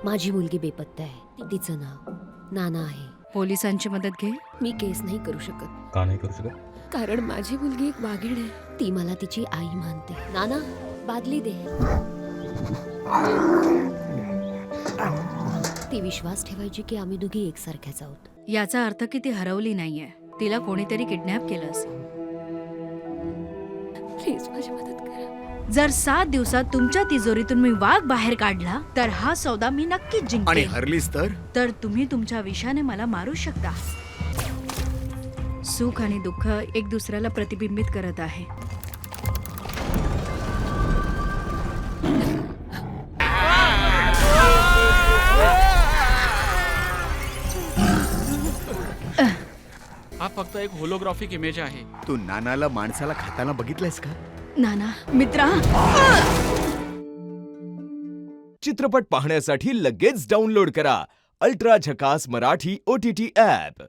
माझी मुलगी बेपत्ता आहे. तिचं नाव नाना आहे. पोलिसांची मदत घे. मी केस नाही करू शकत का नाही करू शकत? कारण माझी मुलगी एक वाघीण आहे. ती मला तिची आई मानते. नाना, बादली दे. ती विश्वास ठेवायची की आम्ही दोघी एकसारख्याच आहोत. याचा अर्थ की ती हरवली नाहीये. तिला कोणीतरी किडनॅप केलं असेल. प्लीज माझी मदत करा. जर 7 दिवसात तुमच्या तिजोरीतून मी वाघ बाहेर काढला तर हा सौदा मी नक्कीच आणि जिंकेन. हरलीस तर तुम्ही तुमच्या विषाने मला मारू शकता. सुख आणि दुःख एक दुसऱ्याला प्रतिबिंबित करत आहे. हा फक्त एक होलोग्राफिक इमेज आहे. तू नानाला माणसाला खाताना बघितलंयस का? नाना मित्रा, चित्रपट पाहण्यासाठी लगेच डाउनलोड करा अल्ट्रा झकास मराठी OTT ॲप.